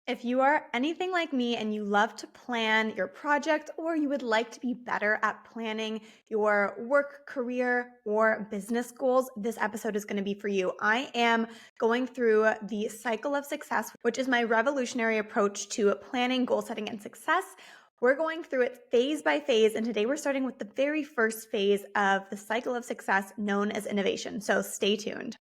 If you are anything like me and you love to plan your project, or you would like to be better at planning your work, career, or business goals, this episode is going to be for you. I am going through the cycle of success, which is my revolutionary approach to planning, goal setting, and success. We're going through it phase by phase, and today we're starting with the very first phase of the cycle of success known as innovation. So stay tuned.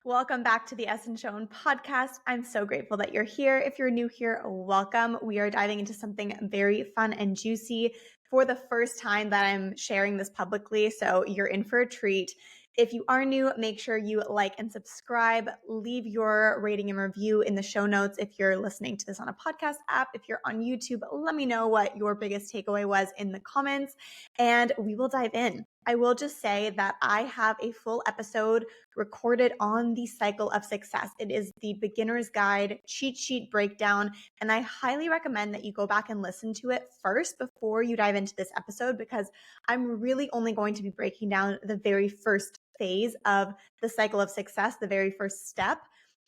Welcome back to the Essence Shown podcast. I'm so grateful that you're here. If you're new here, welcome. We are diving into something very fun and juicy for the first time that I'm sharing this publicly, so you're in for a treat. If you are new, make sure you like and subscribe. Leave your rating and review in the show notes if you're listening to this on a podcast app. If you're on YouTube, let me know what your biggest takeaway was in the comments, and we will dive in. I will just say that I have a full episode recorded on the cycle of success. It is the beginner's guide cheat sheet breakdown, and I highly recommend that you go back and listen to it first before you dive into this episode, because I'm really only going to be breaking down the very first phase of the cycle of success, the very first step.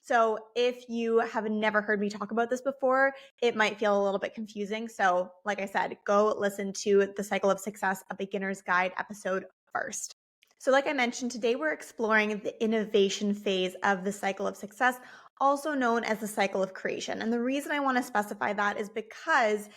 So if you have never heard me talk about this before, it might feel a little bit confusing. So like I said, go listen to the cycle of success, a beginner's guide episode first. So like I mentioned, today we're exploring the innovation phase of the cycle of success, also known as the cycle of creation. And the reason I want to specify that is because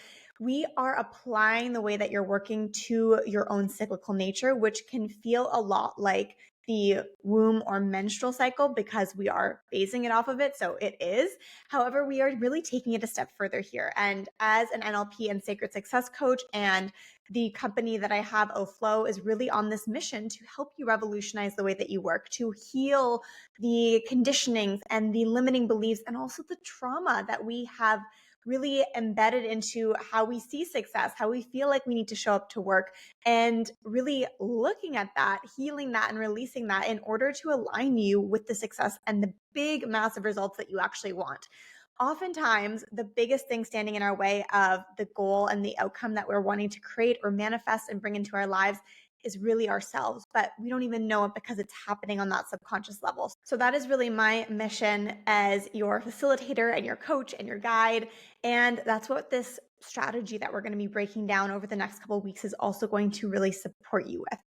we are applying the way that you're working to your own cyclical nature, which can feel a lot like the womb or menstrual cycle because we are basing it off of it. So it is. However, we are really taking it a step further here. And as an NLP and sacred success coach, and the company that I have, Flow, is really on this mission to help you revolutionize the way that you work, to heal the conditionings and the limiting beliefs and also the trauma that we have really embedded into how we see success, how we feel like we need to show up to work, and really looking at that, healing that, and releasing that in order to align you with the success and the big, massive results that you actually want. Oftentimes, the biggest thing standing in our way of the goal and the outcome that we're wanting to create or manifest and bring into our lives is really ourselves, but we don't even know it because it's happening on that subconscious level. So that is really my mission as your facilitator and your coach and your guide. And that's what this strategy that we're going to be breaking down over the next couple of weeks is also going to really support you with.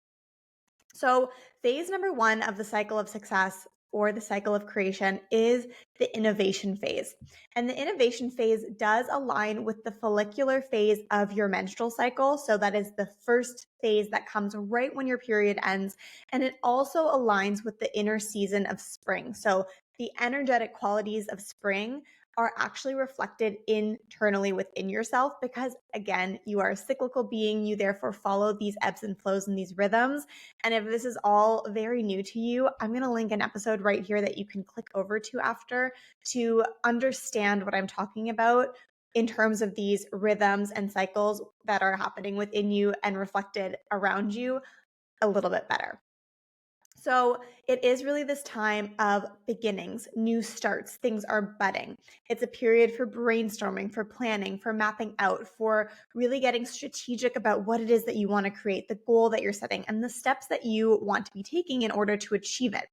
So phase number one of the cycle of success, or the cycle of creation, is the innovation phase. And the innovation phase does align with the follicular phase of your menstrual cycle. So that is the first phase that comes right when your period ends. And it also aligns with the inner season of spring. So the energetic qualities of spring are actually reflected internally within yourself because, again, you are a cyclical being. You therefore follow these ebbs and flows and these rhythms. And if this is all very new to you, I'm going to link an episode right here that you can click over to after to understand what I'm talking about in terms of these rhythms and cycles that are happening within you and reflected around you a little bit better. So it is really this time of beginnings, new starts, things are budding. It's a period for brainstorming, for planning, for mapping out, for really getting strategic about what it is that you want to create, the goal that you're setting, and the steps that you want to be taking in order to achieve it.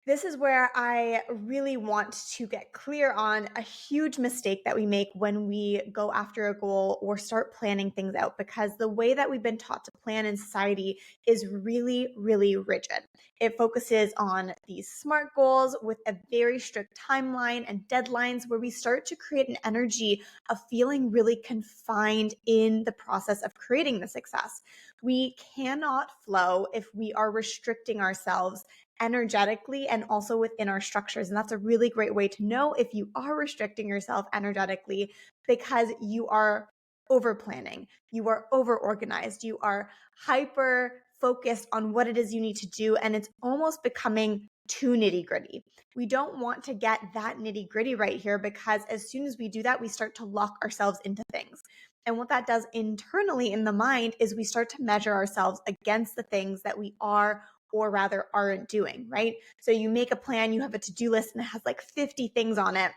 This is where I really want to get clear on a huge mistake that we make when we go after a goal or start planning things out, because the way that we've been taught to plan in society is really, really rigid. It focuses on these SMART goals with a very strict timeline and deadlines where we start to create an energy of feeling really confined in the process of creating the success. We cannot flow if we are restricting ourselves energetically and also within our structures. And that's a really great way to know if you are restricting yourself energetically, because you are over planning, you are over organized, you are hyper focused on what it is you need to do, and it's almost becoming too nitty gritty. We don't want to get that nitty gritty right here, because as soon as we do that, we start to lock ourselves into things. And what that does internally in the mind is we start to measure ourselves against the things that we are, or rather aren't doing, right? So you make a plan, you have a to-do list and it has like 50 things on it.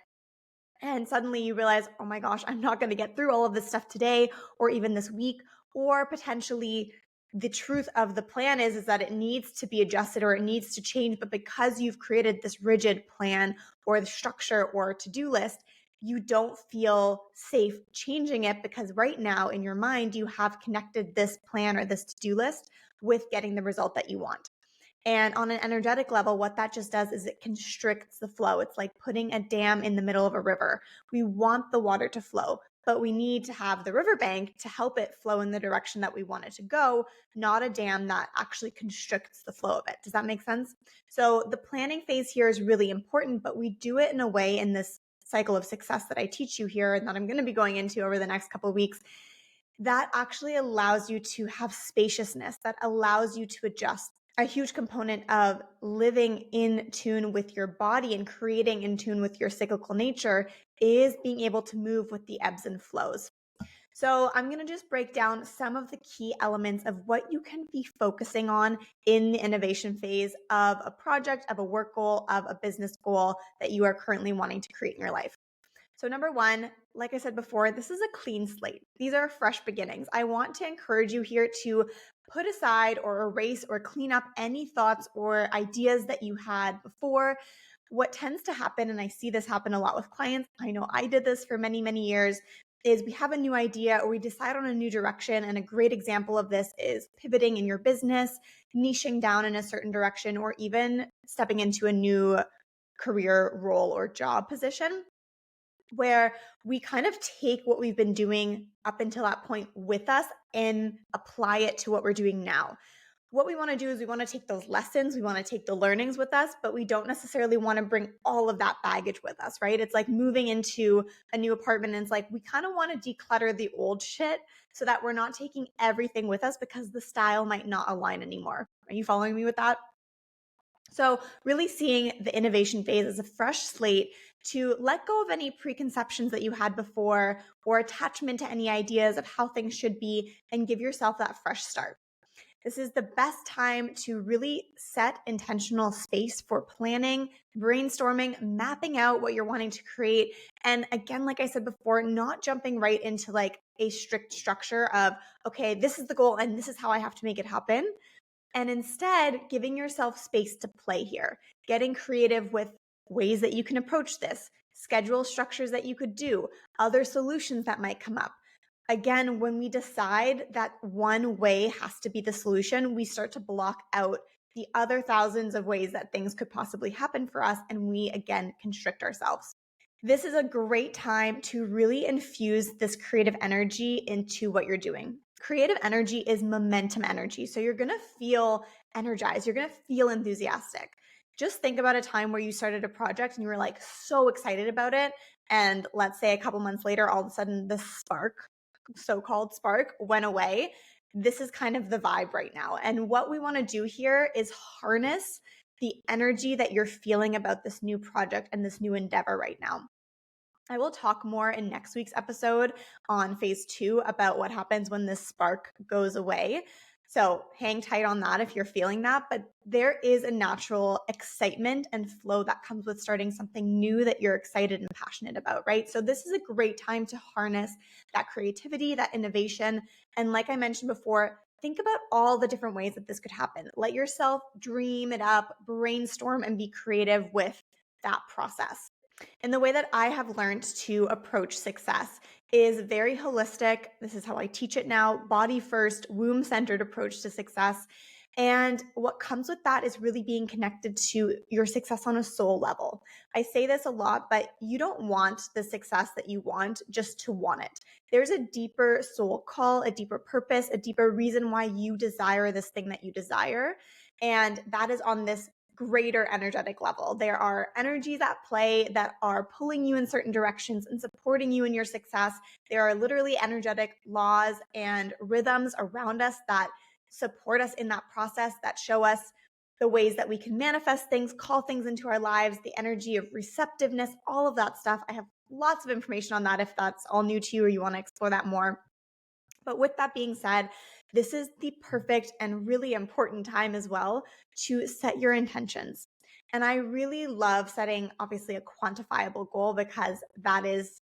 And suddenly you realize, oh my gosh, I'm not going to get through all of this stuff today or even this week. Or potentially the truth of the plan is that it needs to be adjusted or it needs to change. But because you've created this rigid plan or the structure or to-do list, you don't feel safe changing it because right now in your mind, you have connected this plan or this to-do list with getting the result that you want. And on an energetic level, what that just does is it constricts the flow. It's like putting a dam in the middle of a river. We want the water to flow, but we need to have the riverbank to help it flow in the direction that we want it to go, not a dam that actually constricts the flow of it. Does that make sense? So the planning phase here is really important, but we do it in a way in this cycle of success that I teach you here and that I'm going to be going into over the next couple of weeks that actually allows you to have spaciousness, that allows you to adjust. A huge component of living in tune with your body and creating in tune with your cyclical nature is being able to move with the ebbs and flows. So I'm going to just break down some of the key elements of what you can be focusing on in the innovation phase of a project, of a work goal, of a business goal that you are currently wanting to create in your life. So number one, like I said before, this is a clean slate. These are fresh beginnings. I want to encourage you here to put aside or erase or clean up any thoughts or ideas that you had before. What tends to happen, and I see this happen a lot with clients, I know I did this for many, many years, is we have a new idea or we decide on a new direction. And a great example of this is pivoting in your business, niching down in a certain direction, or even stepping into a new career role or job position where we kind of take what we've been doing up until that point with us and apply it to what we're doing now. What we want to do is we want to take those lessons, we want to take the learnings with us, but we don't necessarily want to bring all of that baggage with us, right? It's like moving into a new apartment and it's like we kind of want to declutter the old shit so that we're not taking everything with us because the style might not align anymore. Are you following me with that? So, really seeing the innovation phase as a fresh slate to let go of any preconceptions that you had before or attachment to any ideas of how things should be and give yourself that fresh start. This is the best time to really set intentional space for planning, brainstorming, mapping out what you're wanting to create. And again, like I said before, not jumping right into like a strict structure of, okay, this is the goal and this is how I have to make it happen, and instead giving yourself space to play here, getting creative with ways that you can approach this, schedule structures that you could do, other solutions that might come up. Again, when we decide that one way has to be the solution, we start to block out the other thousands of ways that things could possibly happen for us, and we again constrict ourselves. This is a great time to really infuse this creative energy into what you're doing. Creative energy is momentum energy. So you're going to feel energized. You're going to feel enthusiastic. Just think about a time where you started a project and you were like so excited about it. And let's say a couple months later, all of a sudden the spark, so-called spark, went away. This is kind of the vibe right now. And what we want to do here is harness the energy that you're feeling about this new project and this new endeavor right now. I will talk more in next week's episode on phase 2 about what happens when this spark goes away. So hang tight on that if you're feeling that. But there is a natural excitement and flow that comes with starting something new that you're excited and passionate about, right? So this is a great time to harness that creativity, that innovation. And like I mentioned before, think about all the different ways that this could happen. Let yourself dream it up, brainstorm, and be creative with that process. And the way that I have learned to approach success is very holistic. This is how I teach it now, body first, womb centered approach to success. And what comes with that is really being connected to your success on a soul level. I say this a lot, but you don't want the success that you want just to want it. There's a deeper soul call, a deeper purpose, a deeper reason why you desire this thing that you desire. And that is on this greater energetic level. There are energies at play that are pulling you in certain directions and supporting you in your success. There are literally energetic laws and rhythms around us that support us in that process, that show us the ways that we can manifest things, call things into our lives, the energy of receptiveness, all of that stuff. I have lots of information on that if that's all new to you or you want to explore that more. But with that being said, this is the perfect and really important time as well to set your intentions. And I really love setting, obviously, a quantifiable goal because that is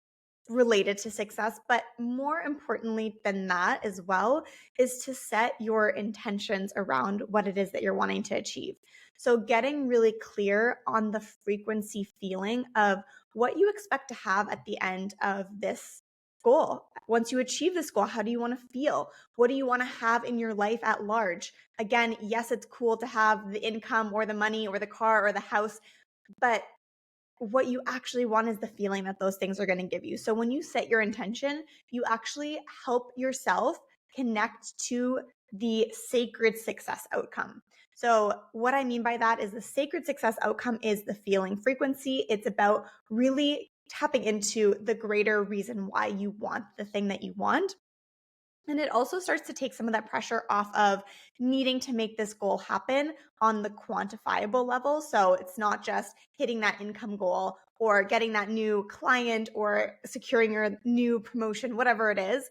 related to success. But more importantly than that, as well, is to set your intentions around what it is that you're wanting to achieve. So, getting really clear on the frequency feeling of what you expect to have at the end of this goal. Once you achieve this goal, how do you want to feel? What do you want to have in your life at large? Again, yes, it's cool to have the income or the money or the car or the house, but what you actually want is the feeling that those things are going to give you. So when you set your intention, you actually help yourself connect to the sacred success outcome. So what I mean by that is the sacred success outcome is the feeling frequency. It's about really tapping into the greater reason why you want the thing that you want. And it also starts to take some of that pressure off of needing to make this goal happen on the quantifiable level. So it's not just hitting that income goal or getting that new client or securing your new promotion, whatever it is,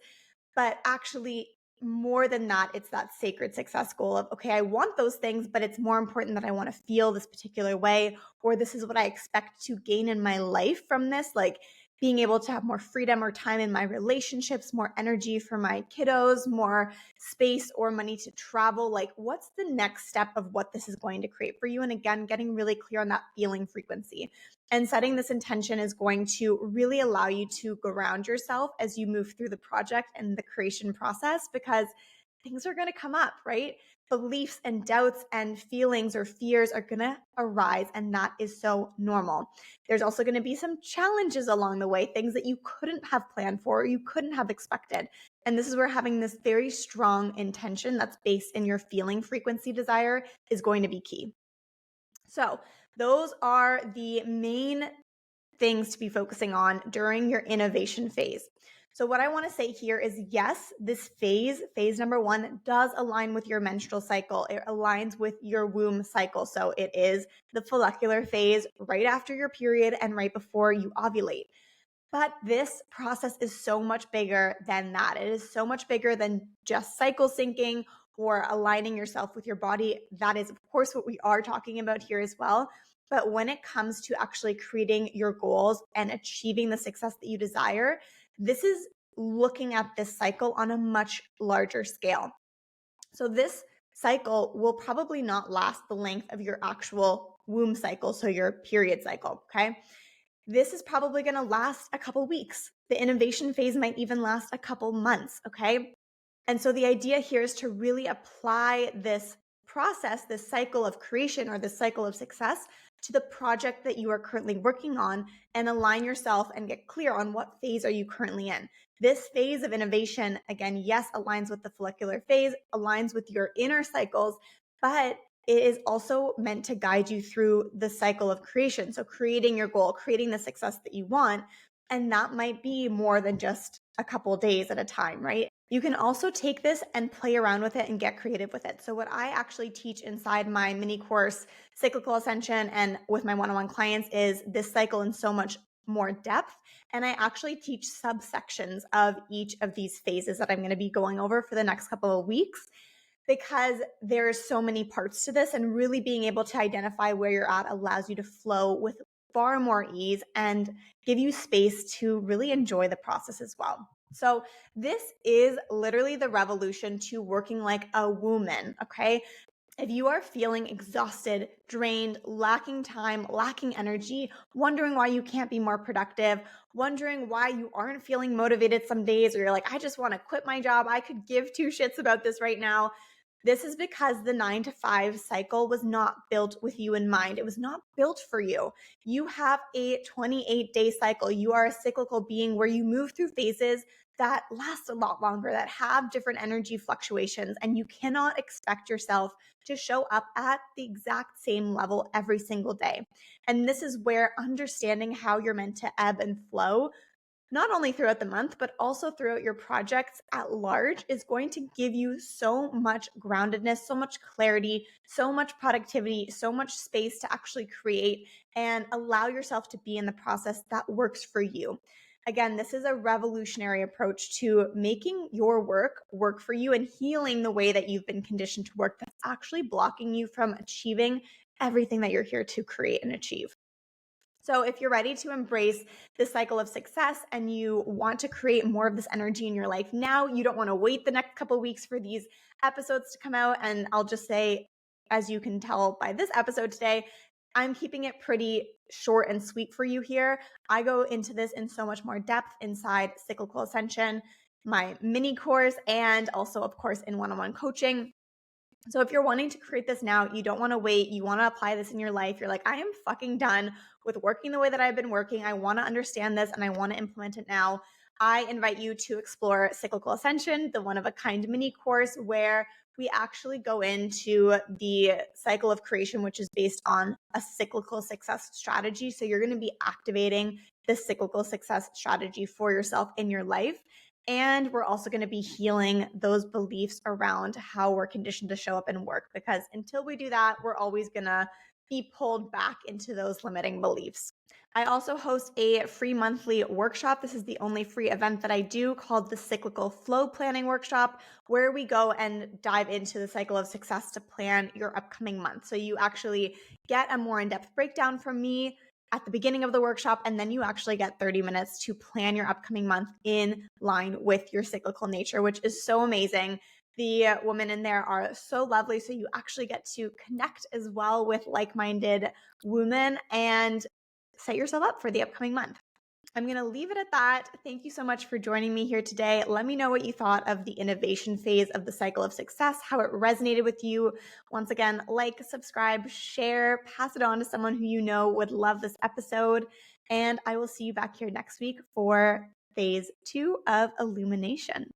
but actually more than that, it's that sacred success goal of, okay, I want those things, but it's more important that I want to feel this particular way, or this is what I expect to gain in my life from this. Like being able to have more freedom or time in my relationships, more energy for my kiddos, more space or money to travel. Like, what's the next step of what this is going to create for you? And again, getting really clear on that feeling frequency. And setting this intention is going to really allow you to ground yourself as you move through the project and the creation process, because things are going to come up, right? Beliefs and doubts and feelings or fears are going to arise, and that is so normal. There's also going to be some challenges along the way, things that you couldn't have planned for or you couldn't have expected. And this is where having this very strong intention that's based in your feeling frequency desire is going to be key. So, those are the main things to be focusing on during your innovation phase. So what I want to say here is yes, this phase number 1, does align with your menstrual cycle. It aligns with your womb cycle. So it is the follicular phase right after your period and right before you ovulate. But this process is so much bigger than that. It is so much bigger than just cycle syncing or aligning yourself with your body. That is, of course, what we are talking about here as well. But when it comes to actually creating your goals and achieving the success that you desire, this is looking at this cycle on a much larger scale. So this cycle will probably not last the length of your actual womb cycle, so your period cycle, okay? This is probably going to last a couple weeks. The innovation phase might even last a couple months, okay? And so the idea here is to really apply this process, this cycle of creation or this cycle of success to the project that you are currently working on, and align yourself and get clear on what phase are you currently in. This phase of innovation, again, yes, aligns with the follicular phase, aligns with your inner cycles, but it is also meant to guide you through the cycle of creation. So creating your goal, creating the success that you want. And that might be more than just a couple days at a time, right? You can also take this and play around with it and get creative with it. So what I actually teach inside my mini course, Cyclical Ascension, and with my one-on-one clients is this cycle in so much more depth. And I actually teach subsections of each of these phases that I'm going to be going over for the next couple of weeks, because there's so many parts to this, and really being able to identify where you're at allows you to flow with far more ease and give you space to really enjoy the process as well. So this is literally the revolution to working like a woman, okay? If you are feeling exhausted, drained, lacking time, lacking energy, wondering why you can't be more productive, wondering why you aren't feeling motivated some days, or you're like, I just want to quit my job, I could give two shits about this right now. This is because the 9 to 5 cycle was not built with you in mind. It was not built for you. You have a 28-day cycle. You are a cyclical being where you move through phases that last a lot longer, that have different energy fluctuations, and you cannot expect yourself to show up at the exact same level every single day. And this is where understanding how you're meant to ebb and flow, not only throughout the month, but also throughout your projects at large, is going to give you so much groundedness, so much clarity, so much productivity, so much space to actually create and allow yourself to be in the process that works for you. Again, this is a revolutionary approach to making your work for you and healing the way that you've been conditioned to work that's actually blocking you from achieving everything that you're here to create and achieve. So if you're ready to embrace the cycle of success and you want to create more of this energy in your life now, you don't want to wait the next couple of weeks for these episodes to come out. And I'll just say, as you can tell by this episode today, I'm keeping it pretty short and sweet for you here. I go into this in so much more depth inside Cyclical Ascension, my mini course, and also, of course, in one-on-one coaching. So if you're wanting to create this now, you don't want to wait, you want to apply this in your life. You're like, I am fucking done with working the way that I've been working. I want to understand this and I want to implement it now. I invite you to explore Cyclical Ascension, the one of a kind mini course where we actually go into the cycle of creation, which is based on a cyclical success strategy. So you're going to be activating the cyclical success strategy for yourself in your life. And we're also going to be healing those beliefs around how we're conditioned to show up and work, because until we do that, we're always going to be pulled back into those limiting beliefs. I also host a free monthly workshop. This is the only free event that I do, called the Cyclical Flow Planning Workshop, where we go and dive into the cycle of success to plan your upcoming month. So you actually get a more in-depth breakdown from me at the beginning of the workshop, and then you actually get 30 minutes to plan your upcoming month in line with your cyclical nature, which is so amazing. The women in there are so lovely. So you actually get to connect as well with like-minded women and set yourself up for the upcoming month. I'm going to leave it at that. Thank you so much for joining me here today. Let me know what you thought of the innovation phase of the cycle of success, how it resonated with you. Once again, like, subscribe, share, pass it on to someone who you know would love this episode. And I will see you back here next week for phase 2 of Illumination.